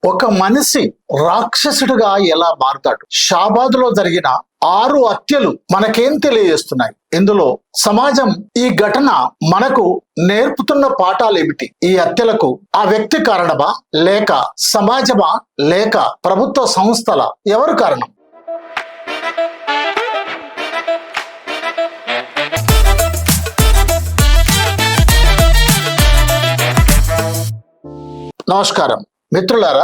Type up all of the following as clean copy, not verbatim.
ఒక మనిషి రాక్షసుడిగా ఎలా మారుతాడు? షాబాదులో జరిగిన 6 హత్యలు మనకేం తెలియజేస్తున్నాయి? ఇందులో సమాజం ఈ ఘటన మనకు నేర్పుతున్న పాఠాలు ఏమిటి? ఈ హత్యలకు ఆ వ్యక్తి కారణమా, లేక సమాజమా, లేక ప్రభుత్వ సంస్థల? ఎవరు కారణం? నమస్కారం మిత్రులారా,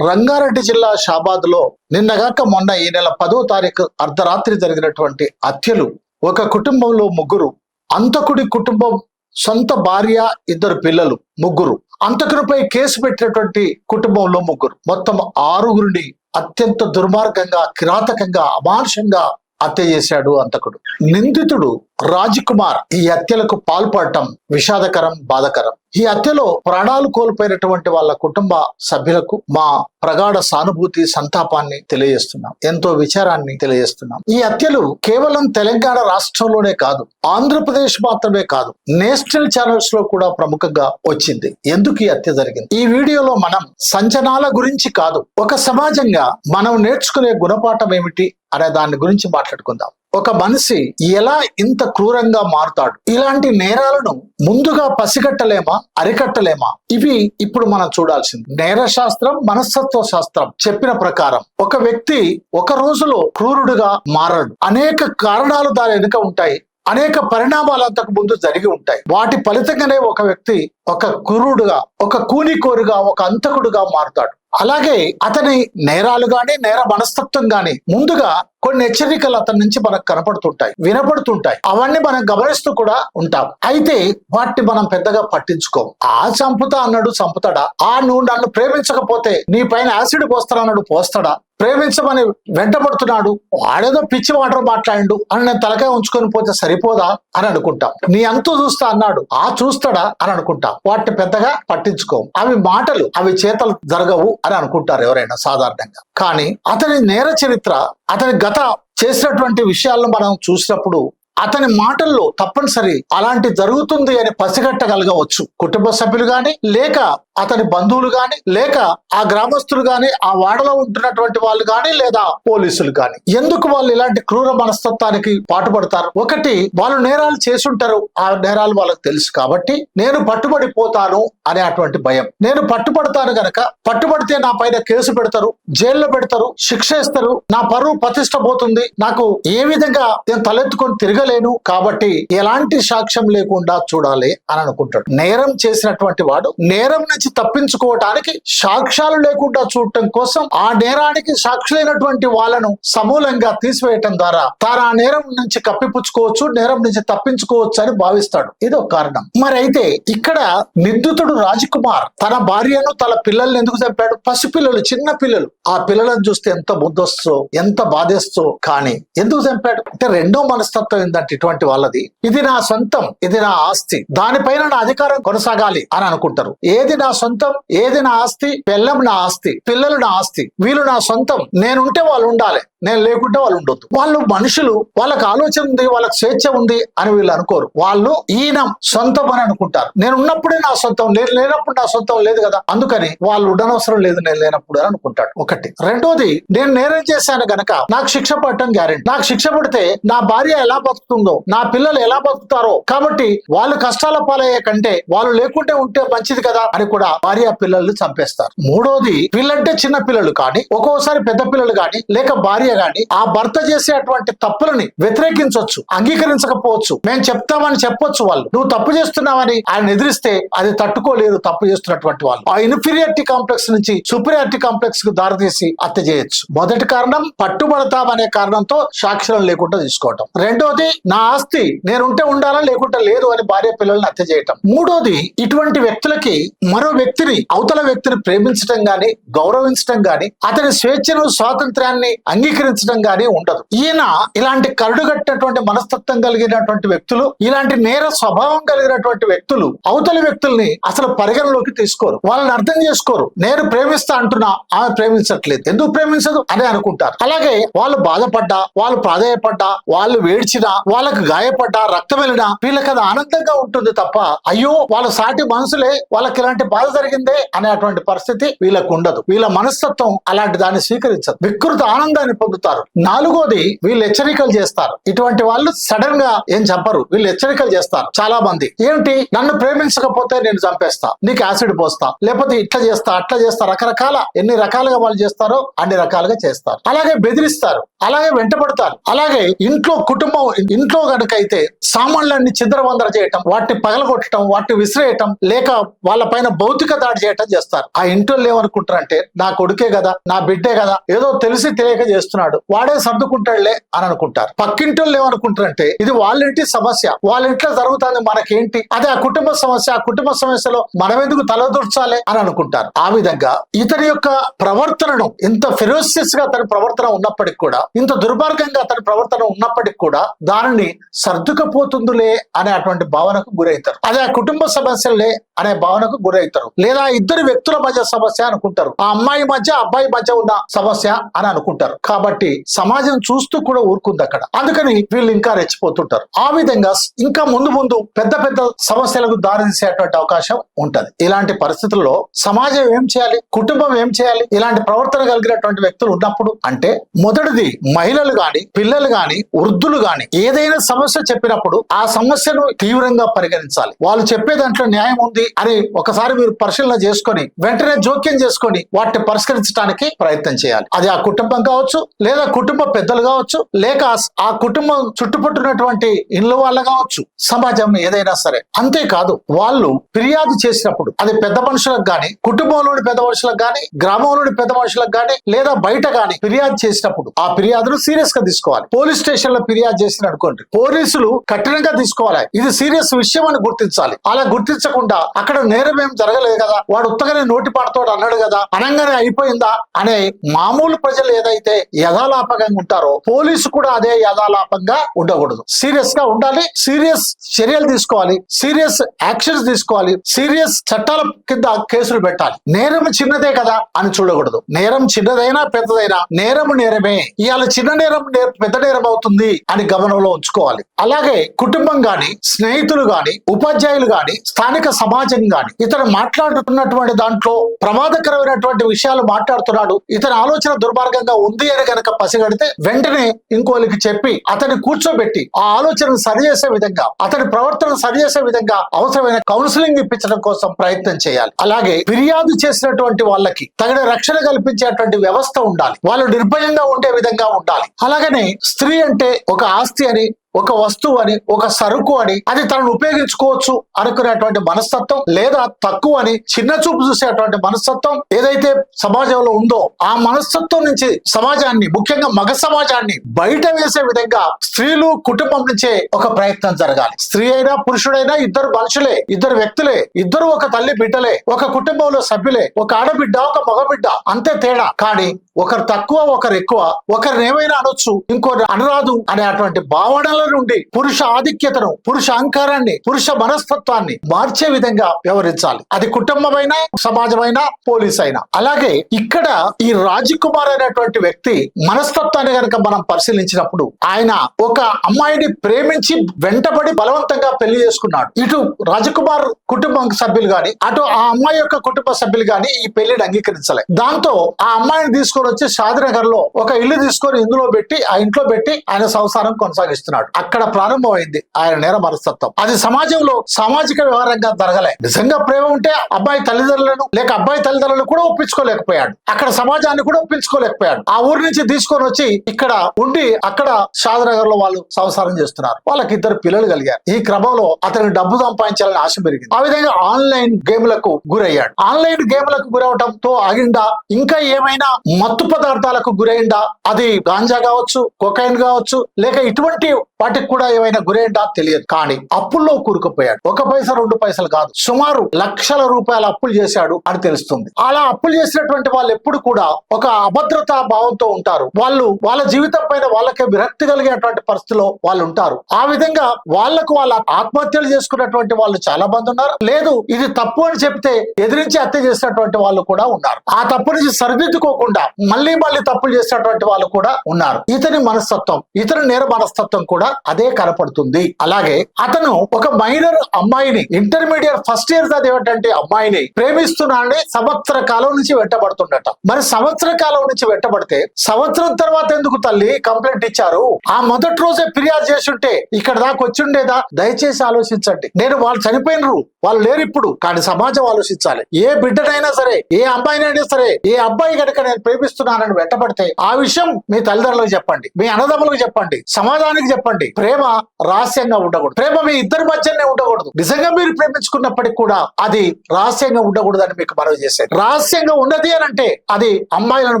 రంగారెడ్డి జిల్లా షాబాద్లో నిన్నగాక మొన్న ఈ నెల 10వ తారీఖు అర్ధరాత్రి జరిగినటువంటి హత్యలు. ఒక కుటుంబంలో ముగ్గురు, అంతకుడి కుటుంబం సొంత భార్య, 2 పిల్లలు, ముగ్గురు. అంతకునిపై కేసు పెట్టినటువంటి కుటుంబంలో ముగ్గురు. మొత్తం 6గురిని అత్యంత దుర్మార్గంగా, కిరాతకంగా, అమానుషంగా హత్య చేశాడు అంతకుడు. నిందితుడు రాజ్ కుమార్ ఈ హత్యలకు పాల్పడటం విషాదకరం, బాధకరం. ఈ హత్యలో ప్రాణాలు కోల్పోయినటువంటి వాళ్ళ కుటుంబ సభ్యులకు మా ప్రగాఢ సానుభూతి, సంతాపాన్ని తెలియజేస్తున్నాం. ఎంతో విచారాన్ని తెలియజేస్తున్నాం. ఈ హత్యలు కేవలం తెలంగాణ రాష్ట్రంలోనే కాదు, ఆంధ్రప్రదేశ్ మాత్రమే కాదు, నేషనల్ ఛానల్స్ లో కూడా ప్రముఖంగా వచ్చింది. ఎందుకు ఈ హత్య జరిగింది? ఈ వీడియోలో మనం సంచలనాల గురించి కాదు, ఒక సమాజంగా మనం నేర్చుకునే గుణపాఠం ఏమిటి అనే దాని గురించి మాట్లాడుకుందాం. ఒక మనిషి ఎలా ఇంత క్రూరంగా మారుతాడు? ఇలాంటి నేరాలను ముందుగా పసిగట్టలేమా, అరికట్టలేమా? ఇవి ఇప్పుడు మనం చూడాల్సింది. నేర శాస్త్రం, మనస్తత్వ శాస్త్రం చెప్పిన ప్రకారం ఒక వ్యక్తి ఒక రోజులో క్రూరుడుగా మారడు. అనేక కారణాలు దాని వెనుక ఉంటాయి. అనేక పరిణామాలు అంతకు ముందు జరిగి ఉంటాయి. వాటి ఫలితంగానే ఒక వ్యక్తి ఒక క్రూరుడుగా, ఒక కూనికోరుగా, ఒక అంతకుడుగా మారుతాడు. అలాగే అతని నేరాలు గాని, నేర మనస్తత్వం గాని ముందుగా కొన్ని హెచ్చరికలు అతని నుంచి మనకు కనపడుతుంటాయి, వినపడుతుంటాయి. అవన్నీ మనం గమనిస్తూ కూడా ఉంటాం. అయితే వాటిని మనం పెద్దగా పట్టించుకోం. ఆ చంపుతా అన్నాడు, చంపుతాడా? నువ్వు నన్ను ప్రేమించకపోతే నీ పైన యాసిడ్ పోస్తానన్నాడు, పోస్తాడా? ప్రేమించమని వెంటబడుతున్నాడు, వాడేదో పిచ్చి మాటలు మాట్లాడు అని నేను తలకాయ ఉంచుకొని పోతే సరిపోదా అని అనుకుంటాం. నీ అంతు చూస్తా అన్నాడు, చూస్తాడా అని అనుకుంటాం. వాటిని పెద్దగా పట్టించుకోం. అవి మాటలు, అవి చేతలు జరగవు అని అనుకుంటారు ఎవరైనా సాధారణంగా. కానీ అతని నేర చరిత్ర, అతని గత చేసినటువంటి విషయాలను మనం చూసినప్పుడు అతని మాటల్లో తప్పనిసరి అలాంటి జరుగుతుంది అని పసిగట్టగలగవచ్చు. కుటుంబ సభ్యులు గాని, లేక అతని బంధువులు గాని, లేక ఆ గ్రామస్తులు గాని, ఆ వాడలో ఉంటున్నటువంటి వాళ్ళు గాని, లేదా పోలీసులు గాని. ఎందుకు వాళ్ళు ఇలాంటి క్రూర మనస్తత్వానికి పాటుపడతారు? ఒకటి, వాళ్ళు నేరాలు చేసుంటారు, ఆ నేరాలు వాళ్ళకి తెలుసు కాబట్టి నేను పట్టుబడిపోతాను అనే అటువంటి భయం. నేను పట్టుబడతాను గనక, పట్టుబడితే నా పైన కేసు పెడతారు, జైల్లో పెడతారు, శిక్ష ఇస్తారు, నా పరువు ప్రతిష్ట పోతుంది, నాకు ఏ విధంగా నేను తలెత్తుకొని తిరగలేను, కాబట్టి ఎలాంటి సాక్ష్యం లేకుండా చూడాలి అని అనుకుంటాడు. నేరం చేసినటువంటి వాడు నేరం నుంచి తప్పించుకోవటానికి సాక్ష్యాలు లేకుండా చూడటం కోసం ఆ నేరానికి సాక్షులైనటువంటి వాళ్ళను సమూలంగా తీసివేయటం ద్వారా తాను ఆ నేరం నుంచి కప్పిపుచ్చుకోవచ్చు, నేరం నుంచి తప్పించుకోవచ్చు అని భావిస్తాడు. ఇదో కారణం. మరి అయితే ఇక్కడ నిందితుడు రాజ్ కుమార్ తన భార్యను, తన పిల్లల్ని ఎందుకు చంపాడు? పసిపిల్లలు, చిన్న పిల్లలు. ఆ పిల్లలను చూస్తే ఎంత బుద్ధొస్తో, ఎంత బాధేస్తో, కానీ ఎందుకు చంపాడు అంటే రెండో మనస్తత్వం ఏంటంటే ఇటువంటి వాళ్ళది, ఇది నా సొంతం, ఇది నా ఆస్తి, దానిపైన నా అధికారం కొనసాగాలి అని అనుకుంటారు. ఏది నా సొంతం, ఏది నా ఆస్తి? పెళ్ళం నా ఆస్తి, పిల్లలు నా ఆస్తి, వీళ్ళు నా సొంతం, నేనుంటే వాళ్ళు ఉండాలి, నేను లేకుంటే వాళ్ళు ఉండొద్దు. వాళ్ళు మనుషులు, వాళ్ళకి ఆలోచన ఉంది, వాళ్ళకి స్వేచ్ఛ ఉంది అని వీళ్ళు అనుకోరు. వాళ్ళు ఈయన సొంతం అని అనుకుంటారు. నేను ఉన్నప్పుడే నా సొంతం, లేనప్పుడు నా సొంతం లేదు కదా, అందుకని వాళ్ళు ఉండనవసరం లేదు నేను లేనప్పుడు అని అనుకుంటాడు. ఒకటి. రెండోది, నేను నేరం చేశాను గనక నాకు శిక్ష పడటం గ్యారెంటీ. నాకు శిక్ష పడితే నా భార్య ఎలా బతుకుతుందో, నా పిల్లలు ఎలా బతుకుతారో, కాబట్టి వాళ్ళు కష్టాల పాలయ్యే కంటే వాళ్ళు లేకుంటే ఉంటే మంచిది కదా అని కూడా భార్య పిల్లల్ని చంపేస్తారు. మూడోది, వీళ్ళంటే చిన్న పిల్లలు కానీ, ఒక్కోసారి పెద్ద పిల్లలు కానీ, లేక భార్య గాని ఆ భర్త చేసేటువంటి తప్పులని వ్యతిరేకించవచ్చు, అంగీకరించకపోవచ్చు. మేము చెప్తామని చెప్పొచ్చు. వాళ్ళు నువ్వు తప్పు చేస్తున్నావని ఆయన ఎదిరిస్తే అది తట్టుకోలేదు తప్పు చేస్తున్నటువంటి వాళ్ళు. ఆ ఇన్ఫీరియారిటీ కాంప్లెక్స్ నుంచి సుపీరియారిటీ కాంప్లెక్స్ కు దారితీసి హత్య చేయొచ్చు. మొదటి కారణం, పట్టుబడతామనే కారణంతో సాక్ష్యం లేకుండా తీసుకోవటం. రెండోది, నా ఆస్తి నేనుంటే ఉండాలా, లేకుంటే లేదు అని భార్య పిల్లల్ని హత్య చేయటం. మూడోది, ఇటువంటి వ్యక్తులకి మరో వ్యక్తిని, అవతల వ్యక్తిని ప్రేమించడం గాని, గౌరవించడం గాని, అతని స్వేచ్ఛను, స్వాతంత్ర్యాన్ని అంగీకరించడం గానీ ఉండదు. ఈయన ఇలాంటి కరడుగట్టినటువంటి మనస్తత్వం కలిగినటువంటి వ్యక్తులు, ఇలాంటి నేర స్వభావం కలిగినటువంటి వ్యక్తులు అవతలి వ్యక్తుల్ని అసలు పరిగణలోకి తీసుకోరు, వాళ్ళని అర్థం చేసుకోరు. నేను ప్రేమిస్తా అంటున్నా, ఆమె ప్రేమించట్లేదు, ఎందుకు ప్రేమించదు అని అనుకుంటారు. అలాగే వాళ్ళు బాధపడ్డా, వాళ్ళు ప్రాధాయపడ్డా, వాళ్ళు వేడ్చినా, వాళ్ళకు గాయపడ్డా, రక్తం వెళ్ళినా వీళ్ళకి అది ఆనందంగా ఉంటుంది తప్ప, అయ్యో వాళ్ళ సాటి మనసులే వాళ్ళకి ఇలాంటి బాధ బాధ జరిగిందే అనేటువంటి పరిస్థితి వీళ్ళకు ఉండదు. వీళ్ళ మనస్తత్వం అలాంటి దాన్ని స్వీకరించదు, వికృత ఆనందాన్ని పొందుతారు. నాలుగోది, వీళ్ళు హెచ్చరికలు చేస్తారు. ఇటువంటి వాళ్ళు సడన్ గా ఏం చంపరు, వీళ్ళు హెచ్చరికలు చేస్తారు. చాలా మంది ఏంటి, నన్ను ప్రేమించకపోతే నేను చంపేస్తా, నీకు యాసిడ్ పోస్తా, లేకపోతే ఇట్లా చేస్తా అట్లా చేస్తా, రకరకాల ఎన్ని రకాలుగా వాళ్ళు చేస్తారో అన్ని రకాలుగా చేస్తారు. అలాగే బెదిరిస్తారు, అలాగే వెంటబడతారు. అలాగే ఇంట్లో గనుకైతే సామాన్లన్నీ చిందరవందర చేయటం, వాటిని పగలగొట్టడం, వాటిని విసిరేయటం, లేక వాళ్ళ పైన భౌతిక దాడి చేయటం చేస్తారు. ఆ ఇంట్లో ఏమనుకుంటారంటే నా కొడుకే కదా, నా బిడ్డే కదా, ఏదో తెలిసి తెలియక చేస్తున్నాడు, వాడే సర్దుకుంటాడులే అని అనుకుంటారు. పక్కింటోళ్ళు ఏమనుకుంటారంటే ఇది వాళ్ళ ఇంటి సమస్య, వాళ్ళ ఇంట్లో జరుగుతుంది, మనకేంటి, అదే ఆ కుటుంబ సమస్య, ఆ కుటుంబ సమస్యలో మనం ఎందుకు తలదూర్చాలి అని అనుకుంటారు. ఆ విధంగా ఇతని యొక్క ప్రవర్తనను, ఇంత ఫెరోసియస్ గా అతని ప్రవర్తన ఉన్నప్పటికీ కూడా, ఇంత దుర్మార్గంగా అతని ప్రవర్తన ఉన్నప్పటికీ కూడా దానిని సర్దుకపోతుందిలే అనే అటువంటి భావనకు గురవుతారు. అదే ఆ కుటుంబ సమస్యలే అనే భావనకు గురవుతారు. లేదా ఇద్దరు వ్యక్తుల మధ్య సమస్య అనుకుంటారు, ఆ అమ్మాయి మధ్య అబ్బాయి మధ్య ఉన్న సమస్య అని అనుకుంటారు. కాబట్టి సమాజం చూస్తూ కూడా ఊరుకుంది అక్కడ. అందుకని వీళ్ళు ఇంకా రెచ్చిపోతుంటారు. ఆ విధంగా ఇంకా ముందు ముందు పెద్ద పెద్ద సమస్యలకు దారితీసేటువంటి అవకాశం ఉంటది. ఇలాంటి పరిస్థితుల్లో సమాజం ఏం చేయాలి, కుటుంబం ఏం చేయాలి, ఇలాంటి ప్రవర్తన కలిగినటువంటి వ్యక్తులు ఉన్నప్పుడు అంటే, మొదటిది మహిళలు గాని, పిల్లలు గాని, వృద్ధులు గాని ఏదైనా సమస్య చెప్పినప్పుడు ఆ సమస్యను తీవ్రంగా పరిగణించాలి. వాళ్ళు చెప్పే దాంట్లో న్యాయం ఉంది అని ఒకసారి మీరు పరిశీలన చేసుకొని వెంటనే జోక్యం చేసుకొని వాటిని పరిష్కరించడానికి ప్రయత్నం చేయాలి. అది ఆ కుటుంబం కావచ్చు, లేదా కుటుంబ పెద్దలు కావచ్చు, లేక ఆ కుటుంబం చుట్టుపట్టున్నటువంటి ఇళ్ళ వాళ్ళ కావచ్చు, సమాజం ఏదైనా సరే. అంతేకాదు, వాళ్ళు ఫిర్యాదు చేసినప్పుడు అది పెద్ద మనుషులకు గాని, కుటుంబంలోని పెద్ద మనుషులకు గాని, గ్రామంలోని పెద్ద మనుషులకు గాని, లేదా బయట గాని ఫిర్యాదు చేసినప్పుడు ఆ ఫిర్యాదును సీరియస్ గా తీసుకోవాలి. పోలీస్ స్టేషన్ లో ఫిర్యాదు చేసిన అనుకోండి, పోలీసులు కఠినంగా తీసుకోవాలి. ఇది సీరియస్ విషయం అని గుర్తించాలి. అలా గుర్తించకుండా అక్కడ నేరం ఏం జరగలేదు కదా, వాడు ఉత్తగానే నోటి పాటతోడు అన్నాడు కదా, అనగానే అయిపోయిందా అనే మామూలు ప్రజలు ఏదైతే యథాలాపంగా ఉంటారో, పోలీసు కూడా అదే యథాలాపంగా ఉండకూడదు. సీరియస్ గా ఉండాలి, సీరియస్ చర్యలు తీసుకోవాలి, సీరియస్ యాక్షన్స్ తీసుకోవాలి, సీరియస్ చట్టాల కింద కేసులు పెట్టాలి. నేరం చిన్నదే కదా అని చూడకూడదు. నేరం చిన్నదైనా పెద్దదైనా నేరం నేరమే. ఇవాళ చిన్న నేరం పెద్ద నేరం అవుతుంది అని గమనంలో ఉంచుకోవాలి. అలాగే కుటుంబం గాని, స్నేహితులు గాని, ఉపాధ్యాయులు గాని, స్థానిక సమాజం గాని ఇతను మాట్లాడుతున్నటువంటి దాంట్లో ప్రమాదకరమైనటువంటి విషయాలు మాట్లాడుతున్నాడు, ఇతని ఆలోచన దుర్మార్గంగా ఉంది అని కనుక పసిగడితే వెంటనే ఇంకోరికి చెప్పి అతన్ని కూర్చోబెట్టి ఆ ఆలోచనను సరిచేసే విధంగా, అతని ప్రవర్తన సరిచేసే విధంగా అవసరమైన కౌన్సిలింగ్ ఇప్పించడం కోసం ప్రయత్నం చేయాలి. అలాగే ఫిర్యాదు చేసినటువంటి వాళ్ళకి తగిన రక్షణ కల్పించేటువంటి వ్యవస్థ ఉండాలి. వాళ్ళు నిర్భయంగా ఉండే విధంగా ఉండాలి. అలాగనే స్త్రీ అంటే ఒక ఆస్తి అని, ఒక వస్తువు అని, ఒక సరుకు అని, అది తనను ఉపయోగించుకోవచ్చు అనుకునేటువంటి మనస్తత్వం, లేదా తక్కువ అని చిన్న చూపు చూసేటువంటి మనస్తత్వం ఏదైతే సమాజంలో ఉందో ఆ మనస్తత్వం నుంచి సమాజాన్ని, ముఖ్యంగా మగ సమాజాన్ని బయట వేసే విధంగా స్త్రీలు, కుటుంబం నుంచే ఒక ప్రయత్నం జరగాలి. స్త్రీ అయినా పురుషుడైనా ఇద్దరు మనుషులే, ఇద్దరు వ్యక్తులే, ఇద్దరు ఒక తల్లి బిడ్డలే, ఒక కుటుంబంలో సభ్యులే, ఒక ఆడబిడ్డ, ఒక మగబిడ్డ, అంతే తేడా. కానీ ఒకరు తక్కువ, ఒకరు ఎక్కువ, ఒకరిని ఏమైనా అనొచ్చు, ఇంకొకరు అనరాదు అనేటువంటి భావనల నుండి పురుష ఆధిక్యతను, పురుష అహంకారాన్ని, పురుష మనస్తత్వాన్ని మార్చే విధంగా వ్యవహరించాలి. అది కుటుంబమైనా, సమాజమైనా, పోలీస్ అయినా. అలాగే ఇక్కడ ఈ రాజకుమార్ అనేటువంటి వ్యక్తి మనస్తత్వాన్ని కనుక మనం పరిశీలించినప్పుడు, ఆయన ఒక అమ్మాయిని ప్రేమించి వెంటబడి బలవంతంగా పెళ్లి చేసుకున్నాడు. ఇటు రాజకుమార్ కుటుంబ సభ్యులు గాని, అటు ఆ అమ్మాయి యొక్క కుటుంబ సభ్యులు గాని ఈ పెళ్లిని అంగీకరించలే. దాంతో ఆ అమ్మాయిని తీసుకొని వచ్చి షాదీనగర్ లో ఒక ఇల్లు తీసుకొని ఇందులో పెట్టి, ఆ ఇంట్లో పెట్టి ఆయన సంసారం కొనసాగిస్తున్నాడు. అక్కడ ప్రారంభమైంది ఆయన నేర మనస్తత్వం. అది సమాజంలో సామాజిక వ్యవహారంగా జరగలే. నిజంగా ప్రేమ ఉంటే అబ్బాయి తల్లిదండ్రులను, లేక అబ్బాయి తల్లిదండ్రులను కూడా ఒప్పించుకోలేకపోయాడు. అక్కడ సమాజాన్ని కూడా ఒప్పించుకోలేకపోయాడు. ఆ ఊరి నుంచి తీసుకొని వచ్చి ఇక్కడ ఉండి అక్కడ షాదీనగర్ లో వాళ్ళు సంసారం చేస్తున్నారు. వాళ్ళకి ఇద్దరు పిల్లలు కలిగారు. ఈ క్రమంలో అతనికి డబ్బు సంపాదించాలని ఆశ పెరిగింది. ఆ విధంగా ఆన్లైన్ గేమ్లకు గురయ్యాడు. ఆన్లైన్ గేమ్లకు గురవటంతో ఆగిందా, ఇంకా ఏమైనా మత్తు పదార్థాలకు గురైందా, అది గాంజా కావచ్చు, కొకైన్ కావచ్చు, లేక ఇటువంటి వాటికి కూడా ఏమైనా గురైందా తెలియదు. కానీ అప్పుల్లో కూరుకుపోయాడు. 1 పైసా 2 పైసలు కాదు, సుమారు లక్షల రూపాయల అప్పులు చేశాడు అని తెలుస్తుంది. అలా అప్పులు చేసినటువంటి వాళ్ళు ఎప్పుడు కూడా ఒక అభద్రతా భావంతో ఉంటారు. వాళ్ళు వాళ్ళ జీవితం పైన వాళ్ళకే విరక్తి కలిగేటువంటి పరిస్థితిలో వాళ్ళు ఉంటారు. ఆ విధంగా వాళ్ళకు వాళ్ళ ఆత్మహత్యలు చేసుకున్నటువంటి వాళ్ళు చాలా మంది ఉన్నారు. లేదు ఇది తప్పు అని చెప్తే ఎదిరించి హత్య చేసినటువంటి వాళ్ళు కూడా ఉన్నారు. ఆ తప్పు నుంచి సరిదిద్దుకోకుండా మళ్ళీ తప్పులు చేసినటువంటి వాళ్ళు కూడా ఉన్నారు. ఇతని మనస్తత్వం, ఇతని నేర మనస్తత్వం కూడా కూడా అదే కనపడుతుంది. అలాగే అతను ఒక మైనర్ అమ్మాయిని, ఇంటర్మీడియట్ ఫస్ట్ ఇయర్ చదివేటంటే అమ్మాయిని ప్రేమిస్తున్నానని సంవత్సర కాలం నుంచి వెంటబడుతుండట. మరి సంవత్సర కాలం నుంచి వెంటబడితే సంవత్సరం తర్వాత ఎందుకు తల్లి కంప్లైంట్ ఇచ్చారు? ఆ మొదటి రోజే ఫిర్యాదు చేస్తుంటే ఇక్కడ దాకా వచ్చిండేదా? దయచేసి ఆలోచించండి. నేను వాళ్ళు చనిపోయినరు, వాళ్ళు లేరు ఇప్పుడు, కానీ సమాజం ఆలోచించాలి. ఏ బిడ్డనైనా సరే, ఏ అబ్బాయినైనా సరే, ఏ అబ్బాయి కనుక నేను ప్రేమిస్తున్నానని వెంటబడితే ఆ విషయం మీ తల్లిదండ్రులకు చెప్పండి, మీ అన్నదమ్ములకు చెప్పండి, సమాజానికి చెప్పండి. ప్రేమ రహస్యంగా ఉండకూడదు. ప్రేమ మీ ఇద్దరి మధ్యనే ఉండకూడదు. నిజంగా మీరు ప్రేమించుకున్నప్పటికీ కూడా అది రహస్యంగా ఉండకూడదని మీకు మనవి చేసేది. రహస్యంగా ఉన్నది అని అంటే అది అమ్మాయిలను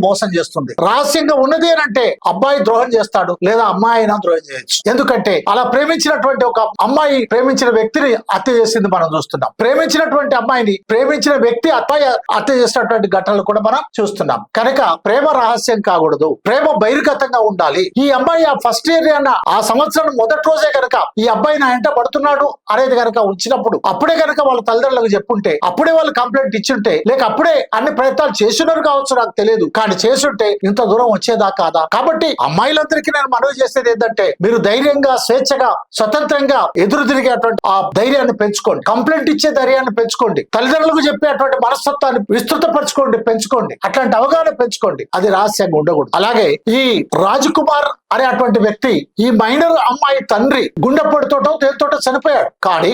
మోసం చేస్తుంది. రహస్యంగా ఉన్నది అని అంటే అబ్బాయి ద్రోహం చేస్తాడు, లేదా అమ్మాయి అయినా ద్రోహం చేయొచ్చు. ఎందుకంటే అలా ప్రేమించినటువంటి ఒక అమ్మాయి ప్రేమించిన వ్యక్తిని హత్య చేసింది మనం చూస్తున్నాం. ప్రేమించినటువంటి అమ్మాయిని ప్రేమించిన వ్యక్తి అబ్బాయి హత్య చేసినటువంటి ఘటనలు కూడా మనం చూస్తున్నాం. కనుక ప్రేమ రహస్యం కాకూడదు, ప్రేమ బహిర్గతంగా ఉండాలి. ఈ అమ్మాయి ఆ ఫస్ట్ ఇయర్ అన్న ఆ సంవత్సరం మొదటి రోజే కనుక ఈ అబ్బాయి నా ఎంట పడుతున్నాడు అనేది కనుక ఉంచినప్పుడు అప్పుడే కనుక వాళ్ళ తల్లిదండ్రులకు చెప్పుంటే, అప్పుడే వాళ్ళు కంప్లైంట్ ఇచ్చుంటే, లేక అప్పుడే అన్ని ప్రయత్నాలు చేస్తున్నారు కావచ్చు, నాకు తెలియదు, కానీ చేసుంటే ఇంత దూరం వచ్చేదా కాదా? కాబట్టి అమ్మాయిలందరికీ నేను మనవి చేసేది ఏంటంటే మీరు ధైర్యంగా, స్వేచ్ఛగా, స్వతంత్రంగా ఎదురు తిరిగేటువంటి ఆ ధైర్యాన్ని పెంచుకోండి. కంప్లైంట్ ఇచ్చే ధైర్యాన్ని పెంచుకోండి. తల్లిదండ్రులకు చెప్పేటువంటి మనస్తత్వాన్ని విస్తృతపరచుకోండి, పెంచుకోండి. అట్లాంటి అవగాహన పెంచుకోండి. అది రహస్యంగా ఉండకూడదు. అలాగే ఈ రాజ్ కుమార్ అనే అటువంటి వ్యక్తి ఈ మైనర్ అమ్మాయి తండ్రి గుండెపోటుతోటో దేనితోటో చనిపోయాడు. కానీ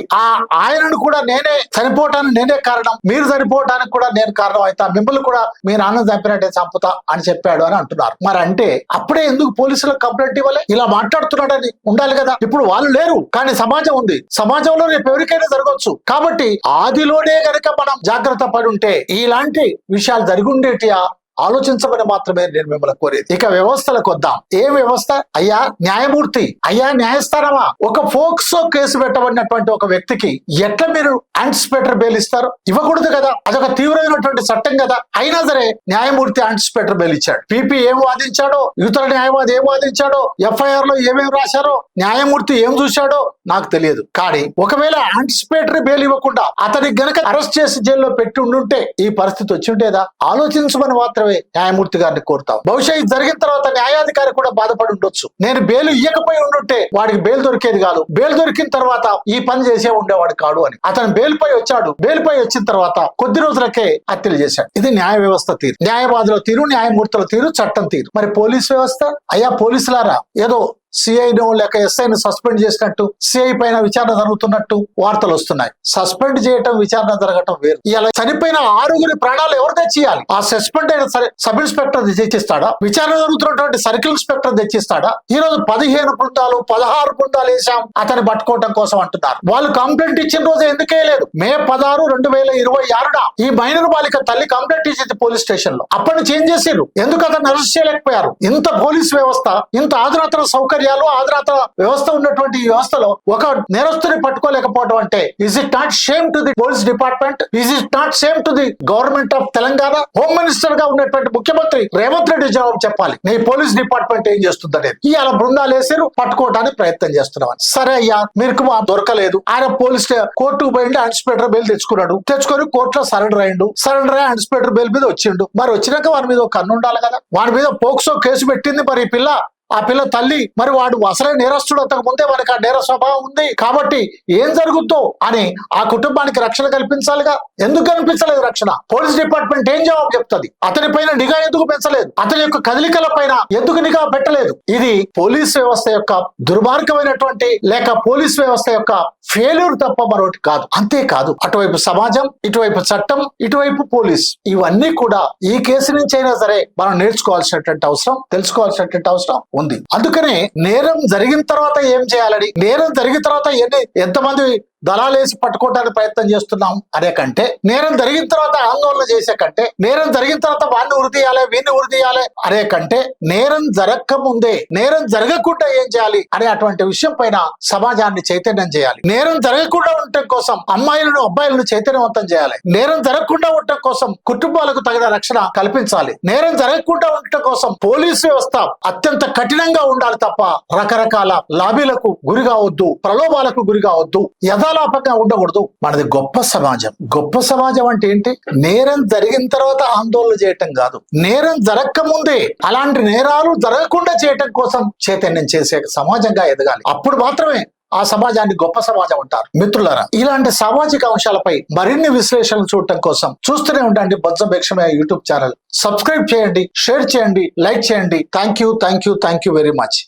ఆయనను కూడా నేనే చనిపోవటానికి నేనే కారణం, మీరు చనిపోవడానికి కూడా నేను కారణం అవుతా, మిమ్మల్ని కూడా మీ నాన్న చంపినట్టే చంపుతా అని చెప్పాడు అని అంటున్నారు. మరి అంటే అప్పుడే ఎందుకు పోలీసులకు కంప్లైంట్ ఇవ్వాలి? ఇలా మాట్లాడుతున్నాడని ఉండాలి కదా. ఇప్పుడు వాళ్ళు లేరు, కానీ సమాజం ఉంది. సమాజంలో రేపు ఎవరికైనా జరగవచ్చు. కాబట్టి ఆదిలోనే గనక మనం జాగ్రత్త పడి ఉంటే ఇలాంటి విషయాలు జరిగి ఉండేటియా ఆలోచించమని మాత్రమే నేను మిమ్మల్ని కోరేది. ఇక వ్యవస్థలకు వద్దాం. ఏ వ్యవస్థ? అయ్యా న్యాయమూర్తి, అయ్యా న్యాయస్థానమా, ఒక ఫోక్సో కేసు పెట్టబడినటువంటి ఒక వ్యక్తికి ఎట్లా మీరు యాంటిసిపేటర్ బెయిల్ ఇస్తారు? ఇవ్వకూడదు కదా. అదొక తీవ్రమైనటువంటి చట్టం కదా. అయినా సరే న్యాయమూర్తి యాంటిసిపేటర్ బెయిల్ ఇచ్చాడు. పీపీ ఏం వాదించాడో, ఇతర న్యాయవాది ఏం వాదించాడో, ఎఫ్ఐఆర్ లో ఏమేమి రాశారో, న్యాయమూర్తి ఏం చూశాడో నాకు తెలియదు. కానీ ఒకవేళ యాంటిసిపేటరీ బెయిల్ ఇవ్వకుండా అతనికి గనక అరెస్ట్ చేసి జైల్లో పెట్టి ఉండుంటే ఈ పరిస్థితి వచ్చి ఉండేదా? ఆలోచించమని మాత్రమే న్యాయమూర్తి గారిని కోరుతాం. బహుశా ఇది జరిగిన తర్వాత న్యాయాధికారి కూడా బాధపడి ఉండొచ్చు. నేను బెయిల్ ఇవ్వకపోయి ఉండుంటే వాడికి బెయిల్ దొరికేది కాదు, బెయిల్ దొరికిన తర్వాత ఈ పని చేసే ఉండేవాడు కాడు అని. అతను బెయిల్ పై వచ్చాడు, బెయిల్ పై వచ్చిన తర్వాత కొద్ది రోజులకే హత్యలు చేశాడు. ఇది న్యాయ వ్యవస్థ తీరు, న్యాయవాదుల తీరు, న్యాయమూర్తుల తీరు, చట్టం తీరు. మరి పోలీస్ వ్యవస్థ? అయ్యా పోలీసులారా, ఏదో సిఐను లేక ఎస్ఐను సస్పెండ్ చేసినట్టు, సిఐ పైన విచారణ జరుగుతున్నట్టు వార్తలు వస్తున్నాయి. సస్పెండ్ చేయటం, విచారణ జరగటం వేరు. ఇలా చనిపోయిన 6 ప్రాణాలు ఎవరు తెచ్చియాలి? ఆ సస్పెండ్ అయిన సబ్ ఇన్స్పెక్టర్ తెచ్చిస్తాడా? విచారణ జరుగుతున్నటువంటి సర్కిల్ ఇన్స్పెక్టర్ తెచ్చిస్తాడా? ఈ రోజు 15 బృందాలు 16 బృందాలు వేసాం అతన్ని పట్టుకోవటం కోసం అంటున్నారు. వాళ్ళు కంప్లైంట్ ఇచ్చిన రోజు ఎందుకు వేయలేదు? మే 16, 2026 ఈ మైనర్ బాలిక తల్లి కంప్లైంట్ ఇచ్చింది పోలీస్ స్టేషన్ లో. అప్పటి నుంచి ఏం చేశారు? ఎందుకు అతన్ని అరెస్ట్ చేయలేకపోయారు? ఇంత పోలీస్ వ్యవస్థ, ఇంత ఆధునాతన సౌకర్యాలు, ఆధునాతన వ్యవస్థ ఉన్నటువంటి ఈ వ్యవస్థలో ఒక నేరస్తుని పట్టుకోలేకపోవడం అంటే is it not shame to the police department? Is it not shame to the government of Telangana? Home minister గా ఉన్నటువంటి ముఖ్యమంత్రి రేవంత్ రెడ్డి జవాబు చెప్పాలి. నీ పోలీస్ డిపార్ట్మెంట్ ఏం చేస్తుందనేది. ఇవాళ బృందాలు వేసారు, పట్టుకోవడానికి ప్రయత్నం చేస్తున్నామని. సరే అయ్యా, మీకు దొరకలేదు, ఆయన పోలీస్ కోర్టుకు పోయిండి, యాంటిసిపేటర్ బెయిల్ తెచ్చుకొని కోర్టులో సరెండర్ అయ్యిండు. సరెండర్ అయ్యి యాంటిసిపేటర్ బెయిల్ మీద వచ్చిండు. మరి వచ్చినాక వారి మీద ఒక కన్ను ఉండాలి కదా. వారి మీద పోక్సో కేసు పెట్టింది మరి ఆ పిల్ల తల్లి. మరి వాడు అసలే నేరస్తుడు, అంతకు ముందే వారికి ఆ నేర స్వభావం ఉంది కాబట్టి ఏం జరుగుద్దో అని ఆ కుటుంబానికి రక్షణ కల్పించాలిగా. ఎందుకు కల్పించలేదు రక్షణ? పోలీస్ డిపార్ట్మెంట్ ఏం జవాబు చెప్తుంది? అతని పైన నిఘా ఎందుకు పెంచలేదు? అతని యొక్క కదలికల పైన ఎందుకు నిఘా పెట్టలేదు? ఇది పోలీస్ వ్యవస్థ యొక్క దుర్మార్గమైనటువంటి, లేక పోలీస్ వ్యవస్థ యొక్క ఫెయిల్యూర్ తప్ప మరొకటి కాదు. అంతేకాదు, అటువైపు సమాజం, ఇటువైపు చట్టం, ఇటువైపు పోలీస్, ఇవన్నీ కూడా ఈ కేసు నుంచి అయినా సరే మనం నేర్చుకోవాల్సినటువంటి అవసరం, తెలుసుకోవాల్సినటువంటి అవసరం ఉంది. అందుకనే నేరం జరిగిన తర్వాత ఏం చేయాలని, నేరం జరిగిన తర్వాత ఎంతమంది దళాలేసి పట్టుకోవడానికి ప్రయత్నం చేస్తున్నాం అనే కంటే, నేరం జరిగిన తర్వాత ఆందోళన చేసే కంటే, నేరం జరిగిన తర్వాత వాడిని ఉరితీయాలి, వీడిని ఉరితీయాలి అనే కంటే, నేరం జరగక ముందే నేరం జరగకుండా ఏం చేయాలి అనే అటువంటి విషయం పైన సమాజాన్ని చైతన్యం చేయాలి. నేరం జరగకుండా ఉండటం కోసం అమ్మాయిలను, అబ్బాయిలను చైతన్యవంతం చేయాలి. నేరం జరగకుండా ఉండటం కోసం కుటుంబాలకు తగిన రక్షణ కల్పించాలి. నేరం జరగకుండా ఉండటం కోసం పోలీసు వ్యవస్థ అత్యంత కఠినంగా ఉండాలి తప్ప రకరకాల లాబీలకు గురి కావద్దు, ప్రలోభాలకు గురి కావద్దు. నిర్దాలాపంగా ఉండకూడదు. మనది గొప్ప సమాజం. గొప్ప సమాజం అంటే ఏంటి? నేరం జరిగిన తర్వాత ఆందోళన చేయటం కాదు, నేరం జరగక ముందే అలాంటి నేరాలు జరగకుండా చేయటం కోసం చైతన్యం చేసే సమాజంగా ఎదగాలి. అప్పుడు మాత్రమే ఆ సమాజాన్ని గొప్ప సమాజం అంటారు. మిత్రులారా, ఇలాంటి సామాజిక అంశాలపై మరిన్ని విశ్లేషణలు చూడటం కోసం చూస్తూనే ఉండండి బొజ్జ భిక్షమయ్య యూట్యూబ్ ఛానల్. సబ్స్క్రైబ్ చేయండి, షేర్ చేయండి, లైక్ చేయండి. Thank you very much.